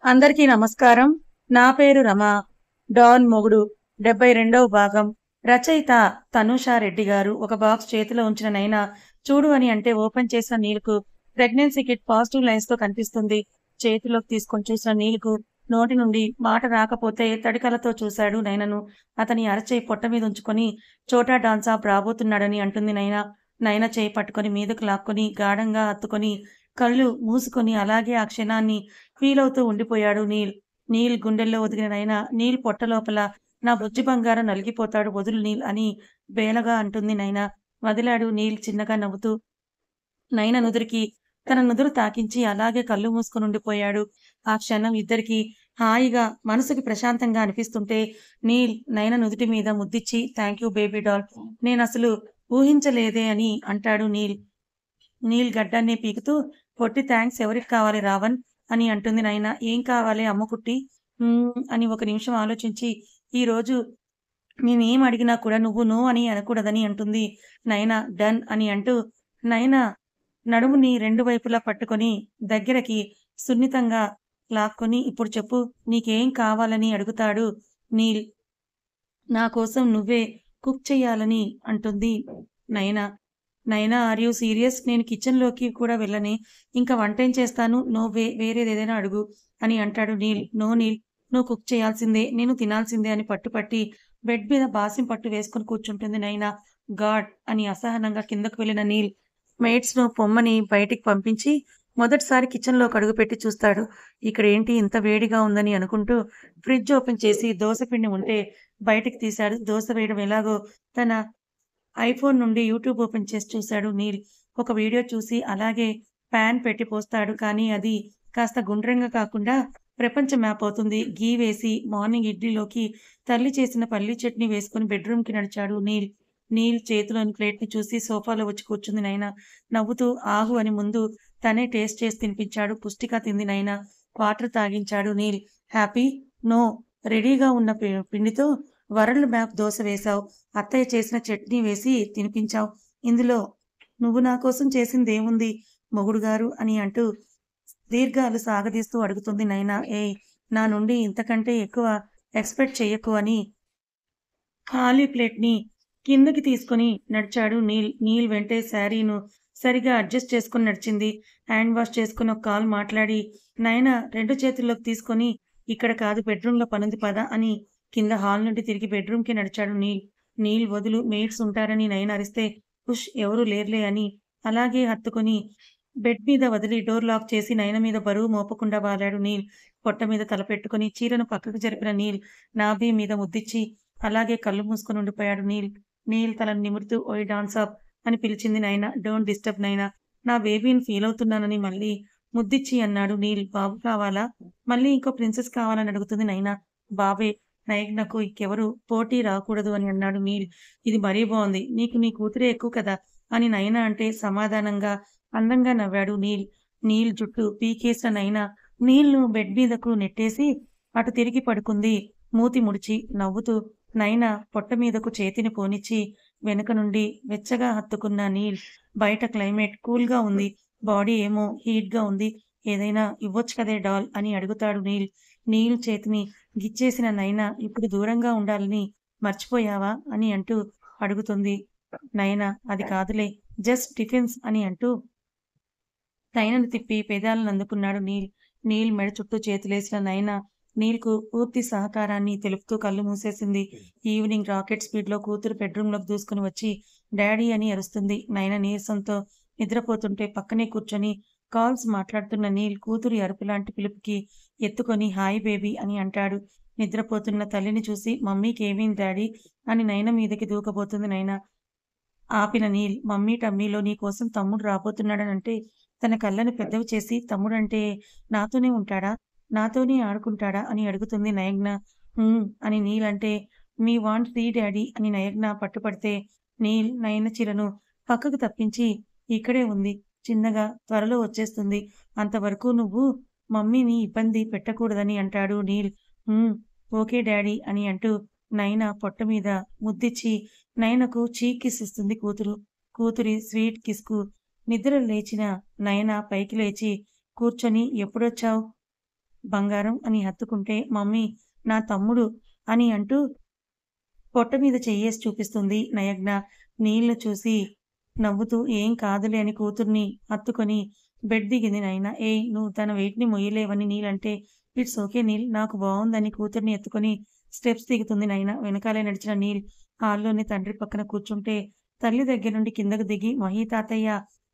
అందరికీ నమస్కారం. నా పేరు రమ. డాన్ మొగుడు 72వ భాగం. రచయిత తనూషా రెడ్డి గారు. ఒక బాక్స్ చేతిలో ఉంచిన నైనా చూడు అని అంటే ఓపెన్ చేసిన నీలుకు ప్రెగ్నెన్సీ కిట్ పాజిటివ్ లైన్స్‌తో కనిపిస్తుంది. చేతిలోకి తీసుకొని చూసిన నీలుకు నోటి నుండి మాట రాకపోతే తడికళ్ళతో చూశాడు నైనను. అతని అరచెయ్యి పొట్ట మీద ఉంచుకొని చోటా డాన్ సాబ్ రాబోతున్నాడని అంటుంది నైనా. నైన చెయ్యి పట్టుకొని మీదకు లాక్కొని గాఢంగా హత్తుకొని కళ్ళు మూసుకొని అలాగే ఆ క్షణాన్ని ఫీలవుతూ ఉండిపోయాడు నీల్. నీల్ గుండెల్లో ఒదిగిన నైనా నీల్ పొట్ట లోపల నా బుజ్జి బంగారం నలిగిపోతాడు వదులు నీల్ అని బేలగా అంటుంది నైనా. వదిలాడు నీల్ చిన్నగా నవ్వుతూ. నైన నుదురికి తన నుదురు తాకించి అలాగే కళ్ళు మూసుకొని ఉండిపోయాడు. ఆ క్షణం ఇద్దరికీ హాయిగా మనసుకి ప్రశాంతంగా అనిపిస్తుంటే నీల్ నైన నుదుటి మీద ముద్దిచ్చి థాంక్యూ బేబీ డాల్. నేనసలు ఊహించలేదే అని అంటాడు నీల్. నీల్ గడ్డాన్ని పీకుతూ పొట్టి థాంక్స్ ఎవరికి కావాలి రావణ్ అని అంటుంది నైనా. ఏం కావాలే అమ్ముకుట్టి? అని ఒక నిమిషం ఆలోచించి ఈరోజు నేనేం అడిగినా కూడా నువ్వు నో అని అనకూడదని అంటుంది నైనా. డన్ అని అంటూ నైనా నడుముని రెండు వైపులా పట్టుకొని దగ్గరకి సున్నితంగా లాక్కొని ఇప్పుడు చెప్పు నీకేం కావాలని అడుగుతాడు నీల్. నా కోసం నువ్వే కుక్ చెయ్యాలని అంటుంది నైనా. నైనా ఆర్ యూ సీరియస్? నేను కిచెన్‌లోకి కూడా వెళ్ళనే. ఇంక వంటేం చేస్తాను? వేరేదేదైనా అడుగు అని అంటాడు నీల్. నో నీల్. నువ్వు కుక్ చేయాల్సిందే. నేను తినాల్సిందే అని పట్టుపట్టి బెడ్ మీద బాసిం పట్టు వేసుకొని కూర్చుంటుంది నైనా. గాడ్ అని అసహనంగా కిందకు వెళ్ళిన నీల్ మెయిడ్స్‌ను పొమ్మని బయటికి పంపించి మొదటిసారి కిచెన్‌లోకి అడుగుపెట్టి చూస్తాడు. ఇక్కడేంటి ఇంత వేడిగా ఉందని అనుకుంటూ ఫ్రిడ్జ్ ఓపెన్ చేసి దోస పిండి ఉంటే బయటికి తీశాడు. దోస వేయడం ఎలాగో తన ఐఫోన్ నుండి యూట్యూబ్ ఓపెన్ చేసి చూశాడు నీల్. ఒక వీడియో చూసి అలాగే పాన్ పెట్టి పోస్తాడు. కానీ అది కాస్త గుండ్రంగా కాకుండా ప్రపంచ మ్యాప్ అవుతుంది. ఘీ వేసి మార్నింగ్ ఇడ్లీలోకి తల్లి చేసిన పల్లీ చట్నీ వేసుకొని బెడ్‌రూమ్‌కి నడిచాడు నీల్. నీల్ చేతిలోని ప్లేట్‌ని చూసి సోఫాలో వచ్చి కూర్చుంది నైనా. నవ్వుతూ ఆగు అని ముందు తనే టేస్ట్ చేసి తినిపించాడు. పుష్టిగా తింది నైనా. వాటర్ తాగించాడు నీల్. హ్యాపీ? నో. రెడీగా ఉన్న పిండితో వరల్డ్ మ్యాప్ దోస వేశావు. అత్తయ్య చేసిన చట్నీ వేసి తినిపించావు. ఇందులో నువ్వు నా కోసం చేసిందేముంది మొగుడుగారు అని అంటూ దీర్ఘాలు సాగదీస్తూ అడుగుతుంది నైనా. ఏయ్! నా నుండి ఇంతకంటే ఎక్కువ ఎక్స్‌పెక్ట్ చెయ్యకు అని ఖాళీ ప్లేట్‌ని కిందకి తీసుకొని నడిచాడు నీల్. నీల్ వెంటే శారీను సరిగా అడ్జస్ట్ చేసుకొని నడిచింది. హ్యాండ్ వాష్ చేసుకొని ఒక కాల్ మాట్లాడి నైనా 2 చేతుల్లోకి తీసుకొని ఇక్కడ కాదు బెడ్‌రూమ్‌లో పనుంది పద అని కింద హాల్ నుండి తిరిగి బెడ్‌రూమ్‌కి నడిచాడు నీల్. నీల్ వదులు మెయిడ్స్ ఉంటారని నైనా అరిస్తే ఉష్ ఎవరూ లేరులే అని అలాగే హత్తుకొని బెడ్ మీద వదిలి డోర్ లాక్ చేసి నయన మీద బరువు మోపకుండా వాలాడు నీల్. పొట్ట మీద తల పెట్టుకొని చీరను పక్కకు జరిపిన నీల్ నాభి మీద ముద్దిచ్చి అలాగే కళ్ళు మూసుకొని ఉండిపోయాడు నీల్. నీల్ తలను నిమురుతూ ఓయ్ డాన్స్ అప్ అని పిలిచింది నైనా. డోంట్ డిస్టర్బ్ నైనా. నా బేబీని ఫీల్ అవుతున్నానని మళ్ళీ ముద్దిచ్చి అన్నాడు నీల్. బాబు కావాలా? మళ్ళీ ఇంకో ప్రిన్సెస్ కావాలని అడుగుతుంది నైనా. బాబే. నయనకు ఇంకెవరు పోటీ రాకూడదు అని అన్నాడు నీల్. ఇది మరీ బావుంది. నీకు నీ కూతురే ఎక్కువ కదా అని నయన అంటే సమాధానంగా అందంగా నవ్వాడు నీల్. నీల్ జుట్టు పీకేసిన నయన నీల్‌ను బెడ్ మీదకు నెట్టేసి అటు తిరిగి పడుకుంది మూతి ముడిచి. నవ్వుతూ నైనా పొట్ట మీదకు చేతిని పోనిచ్చి వెనుక నుండి వెచ్చగా హత్తుకున్న నీల్. బయట క్లైమేట్ కూల్‌గా ఉంది. బాడీ ఏమో హీట్‌గా ఉంది. ఏదైనా ఇవ్వొచ్చు కదే డాల్ అని అడుగుతాడు నీల్. నీల్ చేతిని గిచ్చేసిన నైనా ఇప్పుడు దూరంగా ఉండాలని మర్చిపోయావా అని అంటూ అడుగుతుంది. నైనా అది కాదులే జస్ట్ డిఫెన్స్ అని అంటూ నయనను తిప్పి పెదాలను అందుకున్నాడు నీల్. నీల్ మెడ చుట్టూ చేతులేసిన నయన నీల్‌కు పూర్తి సహకారాన్ని తెలుపుతూ కళ్ళు మూసేసింది. ఈవినింగ్ రాకెట్ స్పీడ్‌లో కూతురు బెడ్‌రూమ్‌లోకి దూసుకొని వచ్చి డాడీ అని అరుస్తుంది. నయన నీరసంతో నిద్రపోతుంటే పక్కనే కూర్చొని కాల్స్ మాట్లాడుతున్న నీల్ కూతురి అరుపులాంటి పిలుపుకి ఎత్తుకొని హాయ్ బేబీ అని అంటాడు. నిద్రపోతున్న తల్లిని చూసి మమ్మీకేమైంది డాడీ అని నయన మీదకి దూకబోతుంది నయన. ఆపిన నీల్ మమ్మీ టమ్మీలో నీకోసం తమ్ముడు రాబోతున్నాడనంటే తన కళ్ళని పెద్దవి చేసి తమ్ముడంటే నాతోనే ఉంటాడా? నాతోనే ఆడుకుంటాడా? అని అడుగుతుంది నయగ్న. అని నీల్ అంటే మీ వాంట్ సీ డాడీ అని నయగ్న పట్టుపడితే నీల్ నయన చీరను పక్కకు తప్పించి ఇక్కడే ఉంది. చిన్నగా త్వరలో వచ్చేస్తుంది. అంతవరకు నువ్వు మమ్మీని ఇబ్బంది పెట్టకూడదని అంటాడు నీల్. హ్మ్. ఓకే డాడీ అని అంటూ నయన పొట్ట మీద ముద్దిచ్చి నయనకు చీక్ కిస్ ఇస్తుంది కూతురు. కూతురి స్వీట్ కిస్‌కు నిద్ర లేచిన నయన పైకి లేచి కూర్చొని ఎప్పుడొచ్చావు? బంగారం అని హత్తుకుంటే, మమ్మీ నా తమ్ముడు అని అంటూ పొట్ట మీద చెయ్యేసి చూపిస్తుంది నయగ్న. నీళ్ళు చూసి నవ్వుతూ ఏం కాదులే అని కూతుర్ని హత్తుకొని బెడ్ దిగింది నయన. ఏయ్! నువ్వు తన వెయిట్‌ని మొయ్యలేవని నీలంటే, ఇట్స్ ఓకే నీల్ నాకు బావుందని కూతుర్ని ఎత్తుకొని స్టెప్స్ దిగుతుంది నయన. వెనకాలే నడిచిన నీల్ హాల్‌లోని తండ్రి పక్కన కూర్చుంటే, తల్లి దగ్గర నుండి కిందకు దిగి మహీ తాతయ్య,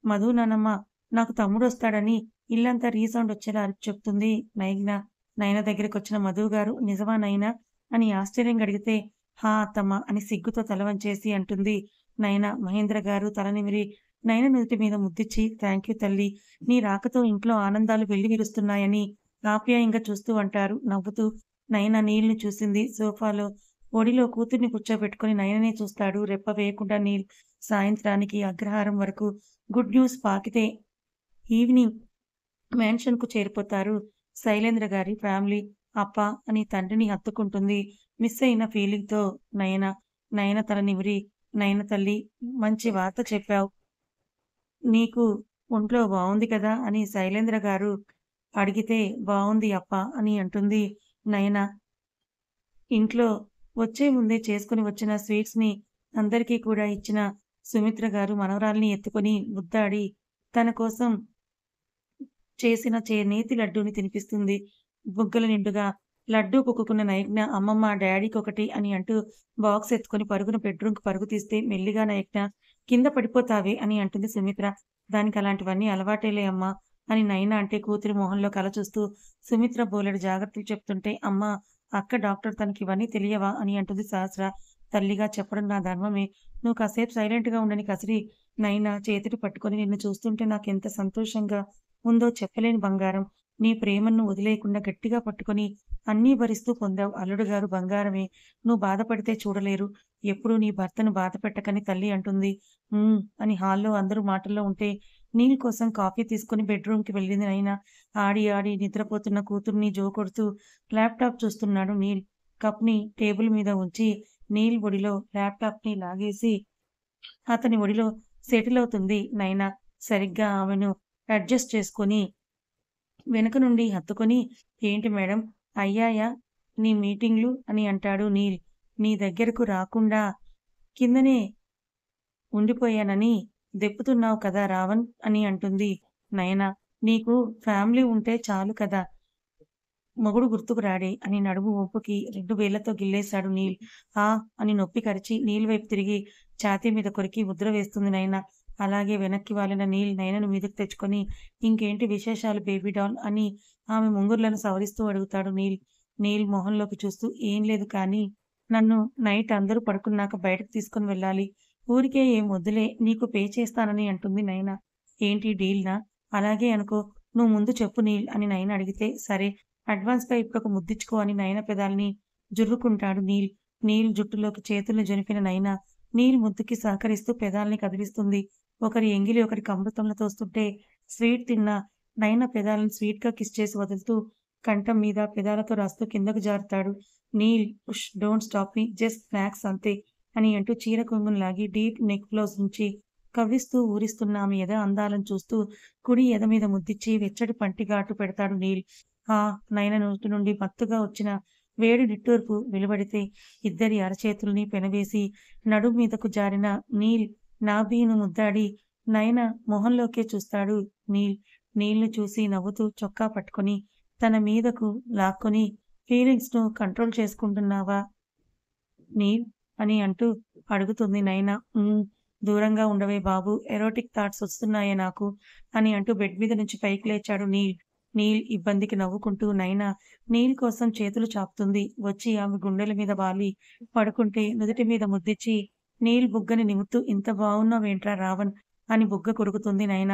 మధు నానమ్మ నాకు తమ్ముడొస్తాడని ఇల్లంతా రీసౌండ్ వచ్చేలా అరిచి చెప్తుంది నయగ్న. నయన దగ్గరకొచ్చిన మధు గారు నిజమా నయనా? అని ఆశ్చర్యంగా అడిగితే, హా! అత్తమ్మ అని సిగ్గుతో తల వంచేసి అంటుంది నయన. మహేంద్ర గారు తల నిమిరి నయన నుదుటి మీద ముద్దిచ్చి థాంక్యూ తల్లి. నీ రాకతో ఇంట్లో ఆనందాలు వెల్లివిరుస్తున్నాయని ఆప్యాయంగా చూస్తూ అంటారు నవ్వుతూ. నయన నీల్‌ని చూసింది. సోఫాలో ఒడిలో కూతుర్ని కూర్చోబెట్టుకొని నయననే చూస్తాడు రెప్ప వేయకుండా నీల్. సాయంత్రానికి అగ్రహారం వరకు గుడ్ న్యూస్ పాకితే ఈవినింగ్ మ్యాన్షన్‌కు చేరిపోతారు శైలేంద్ర గారి ఫ్యామిలీ. అప్పా! అని తండ్రిని హత్తుకుంటుంది మిస్ అయిన ఫీలింగ్‌తో నయన. నయన తల నిమిరి, నయన తల్లి మంచి వార్త చెప్పావు. నీకు ఒంట్లో బావుంది కదా! అని శైలేంద్ర గారు అడిగితే, బావుంది అప్పా! అని అంటుంది నయన. ఇంట్లో వచ్చే ముందే చేసుకొని వచ్చిన స్వీట్స్‌ని అందరికీ కూడా ఇచ్చిన సుమిత్ర గారు మనవరాలిని ఎత్తుకొని ముద్దాడి తన కోసం చేసిన నేతి లడ్డూని తినిపిస్తుంది. బుగ్గల నిండుగా లడ్డూ కుక్కుకున్న నయజ్ఞ అమ్మమ్మ, డ్యాడీకొకటి అని అంటూ బాక్స్ ఎత్తుకొని పరుగున బెడ్‌రూమ్‌కి పరుగు తీస్తే, మెల్లిగా నయజ్ఞ కింద పడిపోతావే అని అంటుంది సుమిత్ర. దానికి అలాంటివన్నీ అలవాటేలే అమ్మా! అని నయన అంటే కూతురి మొహంలో కల చూస్తూ సుమిత్ర బోలెడు జాగ్రత్తలు చెప్తుంటే, అమ్మా! అక్క డాక్టర్ తనకివన్నీ తెలియవా? అని అంటుంది సహస్ర. తల్లిగా చెప్పడం నా ధర్మమే. నువ్వు కాసేపు సైలెంట్‌గా ఉండని కసిరి నయన చేతిని పట్టుకొని నిన్ను చూస్తుంటే నాకెంత సంతోషంగా ఉందో చెప్పలేని బంగారం. నీ ప్రేమను వదిలేయకుండా గట్టిగా పట్టుకొని అన్నీ భరిస్తూ పొందావు. అల్లుడు గారు బంగారమే. నువ్వు బాధపడితే చూడలేరు. ఎప్పుడూ నీ భర్తను బాధపెట్టకని తల్లి అంటుంది. అని హాల్‌లో అందరూ మాటల్లో ఉంటే నీల్ కోసం కాఫీ తీసుకొని బెడ్‌రూమ్‌కి వెళ్ళింది నైనా. ఆడి ఆడి నిద్రపోతున్న కూతుర్ని జోకొడుతూ ల్యాప్‌టాప్ చూస్తున్నాడు నీల్. కప్‌ని టేబుల్ మీద ఉంచి నీల్ ఒడిలో ల్యాప్‌టాప్‌ని లాగేసి అతని ఒడిలో సెటిల్ అవుతుంది నైనా. సరిగ్గా ఆమెను అడ్జస్ట్ చేసుకొని వెనుక నుండి హత్తుకొని, ఏంటి మేడం అయ్యాయా నీ మీటింగ్‌లు అని అంటాడు నీల్. నీ దగ్గరకు రాకుండా కిందనే ఉండిపోయానని దెప్పుతున్నావు కదా రావణ్ అని అంటుంది నయన. నీకు ఫ్యామిలీ ఉంటే చాలు కదా! మొగుడు గుర్తుకు రాడే అని నడుము వంపుకి 2 వేళ్లతో గిల్లేశాడు నీల్. ఆ! అని నొప్పి కరిచి నీల్ వైపు తిరిగి ఛాతీ మీద కొరికి ముద్ర వేస్తుంది నయన. అలాగే వెనక్కి వాలిన నీల్ నయనను మీదకు తెచ్చుకొని, ఇంకేంటి విశేషాలు బేబీ డాల్ అని ఆమె ముంగురులను సవరిస్తూ అడుగుతాడు నీల్. నీల్ మొహంలోకి చూస్తూ ఏం లేదు కానీ, నన్ను నైట్ అందరూ పడుకున్నాక బయటకు తీసుకొని వెళ్ళాలి. ఊరికే ఏం వద్దులే నీకు పే చేస్తానని అంటుంది నయన. ఏంటి డీల్‌నా? అలాగే అనుకో. నువ్వు ముందు చెప్పు నీల్ అని నయన అడిగితే, సరే అడ్వాన్స్‌గా ఇప్పుడొక ముద్దిచ్చుకో అని నయన పెదాల్ని జుర్రుకుంటాడు నీల్. నీల్ జుట్టులోకి చేతుల్ని జొనిపిన నయన, నీల్ ముద్దుకి సహకరిస్తూ పెదాల్ని కదిలిస్తుంది. ఒకరి ఎంగిలి ఒకరికి అమృతంలా తోస్తుంటే స్వీట్ తిన్న నయన పెదాలను స్వీట్‌గా కిస్ చేసి వదులుతూ కంఠం మీద పెదాలతో రాస్తూ కిందకు జారుతాడు. నీల్ ఉష్ don't stop me just snacks అంతే అని అంటూ చీర కొంగును లాగి డీప్ నెక్ ఫ్లోస్ నుంచి కవ్విస్తూ ఊరిస్తున్న ఆమె ఎద అందాలను చూస్తూ కుడి ఎద మీద ముద్దిచ్చి వెచ్చటి పంటి ఘాటు పెడతాడు నీల్. ఆ! నయన నోటి నుండి మత్తుగా వచ్చిన వేడి నిట్టూర్పు వెలువడితే ఇద్దరి అరచేతుల్ని పెనవేసి నడుం మీదకు జారిన నీల్ నాభిను ముద్దాడి నయన మొహంలోకే చూస్తాడు నీల్. నీల్‌ని చూసి నవ్వుతూ చొక్కా పట్టుకొని తన మీదకు లాక్కొని ఫీలింగ్స్‌ను కంట్రోల్ చేసుకుంటున్నావా నీల్ అని అంటూ అడుగుతుంది నయన. దూరంగా ఉండవే బాబు ఎరోటిక్ థాట్స్ వస్తున్నాయే నాకు అని అంటూ బెడ్ మీద నుంచి పైకి లేచాడు నీల్. నీల్ ఇబ్బందికి నవ్వుకుంటూ నయన నీల్ కోసం చేతులు చాపుతుంది. వచ్చి ఆమె గుండెల మీద వాలి పడుకుంటే నుదుటి మీద ముద్దిచ్చి నీల్ బుగ్గని నిమురుతూ ఇంత బావున్నావేంట్రా రావణ్ అని బుగ్గ కొరుకుతుంది నయన.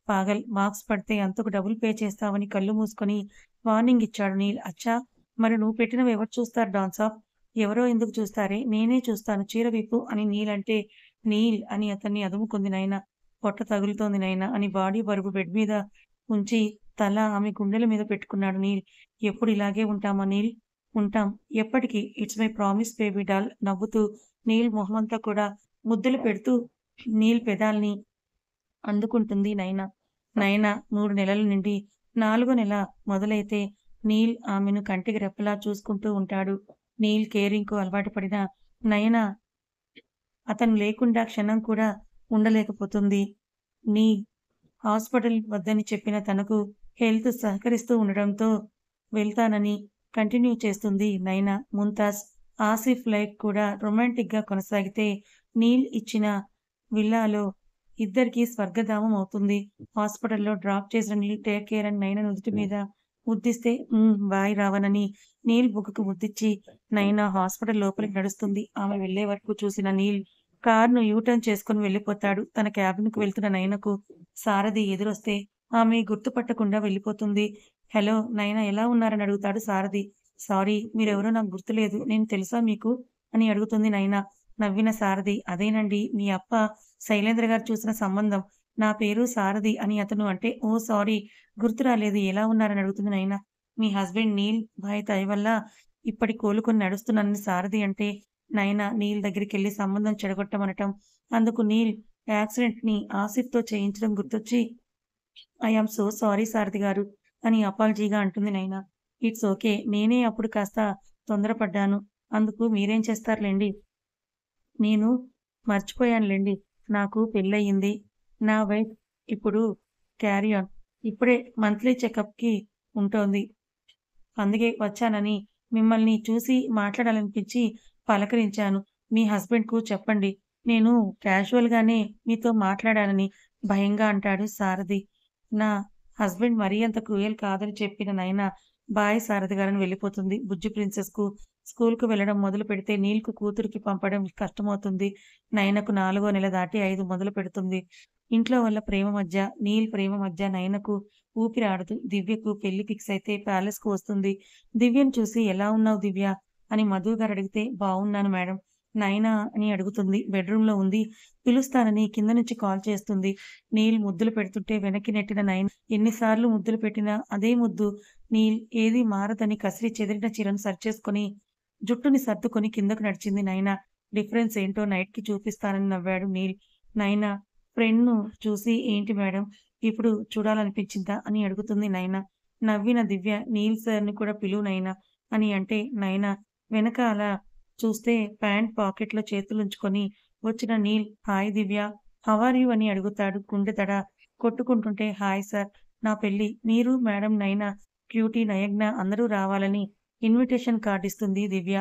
పాగల్ మార్క్స్ పడితే అంతకు డబుల్ పే చేస్తావని కళ్ళు మూసుకొని వార్నింగ్ ఇచ్చాడు నీల్. అచ్చా! మరి నువ్వు పెట్టినవి ఎవరు చూస్తారు డాన్సాఫ్? ఎవరో ఎందుకు చూస్తారే? నేనే చూస్తాను చీర విప్పు అని నీల్ అంటే, నీల్ అని అతన్ని అదుముకుంది నయన. పొట్ట తగులుతోంది నయన అని బాడీ బరువు బెడ్ మీద ఉంచి తల ఆమె గుండెల మీద పెట్టుకున్నాడు నీల్. ఎప్పుడు ఇలాగే ఉంటామా నీల్? ఉంటాం. ఎప్పటికి? It's my promise baby doll నవ్వుతూ నీల్ మొహమంతా కూడా ముద్దులు పెడుతూ నీల్ పెదాల్ని అందుకుంటుంది నయన. నయన 3 నెలల నుండి 4 నెల మొదలైతే నీల్ ఆమెను కంటికి రెప్పలా చూసుకుంటూ ఉంటాడు. నీల్ కేరింగ్‌కు అలవాటు పడిన నయన అతను లేకుండా క్షణం కూడా ఉండలేకపోతుంది. నీ హాస్పిటల్ వద్దని చెప్పిన తనకు హెల్త్ సహకరిస్తూ ఉండడంతో వెళ్తానని కంటిన్యూ చేస్తుంది నైనా. ముంతాజ్, ఆసిఫ్ లైఫ్ కూడా రొమాంటిక్‌గా కొనసాగితే నీల్ ఇచ్చిన విల్లాలో ఇద్దరికీ స్వర్గధామం అవుతుంది. హాస్పిటల్‌లో డ్రాప్ చేసిన నీల్ టేక్ కేర్ అని నైనా నుదుటి మీద ముద్దిస్తే బాయ్ రావణని నీల్ బుగ్గకు ముద్దిచ్చి నైనా హాస్పిటల్ లోపలికి నడుస్తుంది. ఆమె వెళ్ళే వరకు చూసిన నీల్ కార్‌ను యూటర్న్ చేసుకొని వెళ్ళిపోతాడు. తన క్యాబిన్‌కు వెళ్తున్న నయనకు సారథి ఎదురొస్తే ఆమె గుర్తుపట్టకుండా వెళ్ళిపోతుంది. హలో నయన ఎలా ఉన్నారని అడుగుతాడు సారథి. సారీ మీరెవరో నాకు గుర్తులేదు. నేను తెలుసా మీకు? అని అడుగుతుంది నయన. నవ్విన సారథి అదేనండి మీ అప్ప శైలేంద్ర గారు చూసిన సంబంధం. నా పేరు సారథి అని అతను అంటే ఓహ్! సారీ గుర్తు రాలేదు. ఎలా ఉన్నారని అడుగుతుంది నయన. మీ హస్బెండ్ నీల్ భాయ్ దయ వల్ల ఇప్పటి కోలుకొని నడుస్తున్నానని సారథి అంటే నయన నీల్ దగ్గరికెళ్లి సంబంధం చెడగొట్టమనటం. అందుకు నీల్ యాక్సిడెంట్‌ని ఆసిఫ్‌తో చేయించడం గుర్తొచ్చి ఐ యామ్ సో సారీ సారథి గారు అని అపాలజీగా అంటుంది నైనా. It's okay. నేనే అప్పుడు కాస్త తొందరపడ్డాను. అందుకు మీరేం చేస్తారులెండి. నేను మర్చిపోయానులెండి. నాకు పెళ్లయింది. నా వైఫ్ ఇప్పుడు క్యారీ ఆన్. ఇప్పుడే మంత్లీ చెకప్‌కి ఉంటోంది. అందుకే వచ్చానని మిమ్మల్ని చూసి మాట్లాడాలనిపించి పలకరించాను. మీ హస్బెండ్‌కు చెప్పండి. నేను క్యాజువల్‌గానే మీతో మాట్లాడానని భయంగా అంటాడు సారథి. నా హస్బెండ్ మరీ అంత క్రూయల్ కాదని చెప్పిన నయన బాయ్ సారథి గారని వెళ్ళిపోతుంది. బుజ్జి ప్రిన్సెస్‌కు స్కూలుకు వెళ్ళడం మొదలుపెడితే నీల్‌కు కూతురికి పంపడం కష్టమవుతుంది. నయనకు 4వ నెల దాటి 5 మొదలుపెడుతుంది. ఇంట్లో వాళ్ళ ప్రేమ మధ్య, నీల్ ప్రేమ మధ్య నయనకు ఊపిరి ఆడదు. దివ్యకు పెళ్లి ఫిక్స్ అయితే ప్యాలెస్‌కు వస్తుంది. దివ్యను చూసి ఎలా ఉన్నావు దివ్య? అని మధు గారు అడిగితే బావున్నాను మేడం. నయనా అని అడుగుతుంది. బెడ్‌రూమ్‌లో ఉంది. పిలుస్తానని కింద నుంచి కాల్ చేస్తుంది. నీల్ ముద్దులు పెడుతుంటే వెనక్కి నెట్టిన నయన ఎన్నిసార్లు ముద్దులు పెట్టినా అదే ముద్దు. నీల్ ఏదీ మారదని కసిరి చెదిరిన చీరను సరిచేసుకొని జుట్టుని సర్దుకొని కిందకు నడిచింది నయన. డిఫరెన్స్ ఏంటో నైట్‌కి చూపిస్తానని నవ్వాడు నీల్. నయన ఫ్రెండ్‌ను చూసి ఏంటి మేడం ఇప్పుడు చూడాలనిపించిందా? అని అడుగుతుంది నయన. నవ్విన దివ్య నీల్ సార్‌ని కూడా పిలువు నయన అని అంటే నయన వెనకాల చూస్తే ప్యాంట్ పాకెట్‌లో చేతులుంచుకొని వచ్చిన Neel hi Divya how are you అని అడుగుతాడు. గుండె దడ కొట్టుకుంటుంటే హాయ్ సార్ నా పెళ్లి మీరు మేడం నయన క్యూటీ నయగ్న అందరూ రావాలని ఇన్విటేషన్ కార్డ్ ఇస్తుంది దివ్య.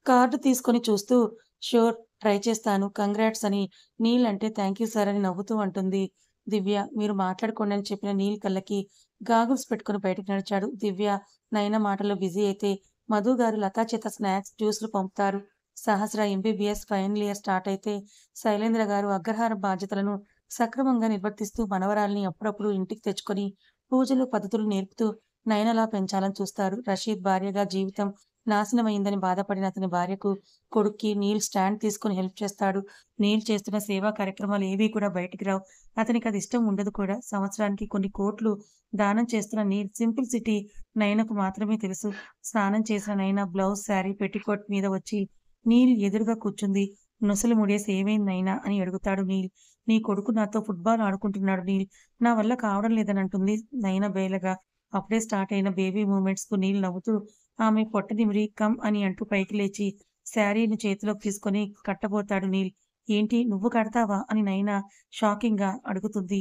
కార్డ్ తీసుకొని చూస్తూ ష్యూర్ ట్రై చేస్తాను. కంగ్రాట్స్ అని నీల్ అంటే థ్యాంక్ యూ సార్ అని నవ్వుతూ అంటుంది దివ్య. మీరు మాట్లాడుకోండి అని చెప్పిన నీల్ కళ్ళకి గాగుల్స్ పెట్టుకొని బయటకు నడిచాడు. దివ్య నయన మాటల్లో బిజీ అయితే మధు గారు లతా చేత స్నాక్స్, జ్యూస్‌లు పంపుతారు. సహస్ర ఎంబీబీఎస్ ఫైనల్ ఇయర్ స్టార్ట్ అయితే శైలేంద్ర గారు అగ్రహార బాధ్యతలను సక్రమంగా నిర్వర్తిస్తూ మనవరాల్ని అప్పుడప్పుడు ఇంటికి తెచ్చుకొని పూజలు, పద్ధతులు నేర్పుతూ నయనలా పెంచాలని చూస్తారు. రషీద్ భార్యగా జీవితం నాశనమైందని బాధపడిన అతని భార్యకు, కొడుక్కి నీల్ స్టాండ్ తీసుకొని హెల్ప్ చేస్తాడు. నీల్ చేస్తున్న సేవా కార్యక్రమాలు ఏవీ కూడా బయటికి రావు. అతనికి అది ఇష్టం ఉండదు కూడా. సంవత్సరానికి కొన్ని కోట్లు దానం చేస్తున్న నీల్ సింప్లిసిటీ నయనకు మాత్రమే తెలుసు. స్నానం చేసిన నయన బ్లౌజ్, శారీ, పెట్టికోట్ మీద వచ్చి నీల్ ఎదురుగా కూర్చుంది. నొసలు ముడేసి ఏమైంది నైనా అని అడుగుతాడు నీల్. నీ కొడుకు నాతో ఫుట్బాల్ ఆడుకుంటున్నాడు నీల్. నా వల్ల కావడం లేదని అంటుంది నయన బేలగా. అప్పుడే స్టార్ట్ అయిన బేబీ మూమెంట్స్‌కు నీల్ నవ్వుతూ ఆమె పొట్ట నిమిరి కమ్ అని అంటూ పైకి లేచి శారీని చేతిలోకి తీసుకొని కట్టబోతాడు నీల్. ఏంటి నువ్వు కడతావా? అని నయన షాకింగ్‌గా అడుగుతుంది.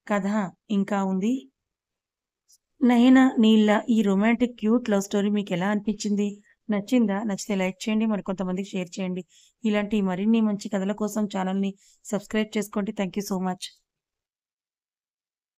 కథ ఇంకా ఉంది. నయన, నీళ్ళ ఈ రొమాంటిక్ క్యూట్ లవ్ స్టోరీ మీకెలా అనిపించింది? నచ్చిందా? నచ్చితే లైక్ చేయండి. మరికొంతమందికి షేర్ చేయండి. ఇలాంటి మరిన్ని మంచి కథల కోసం ఛానల్‌ని సబ్స్క్రైబ్ చేసుకోండి. Thank you so much.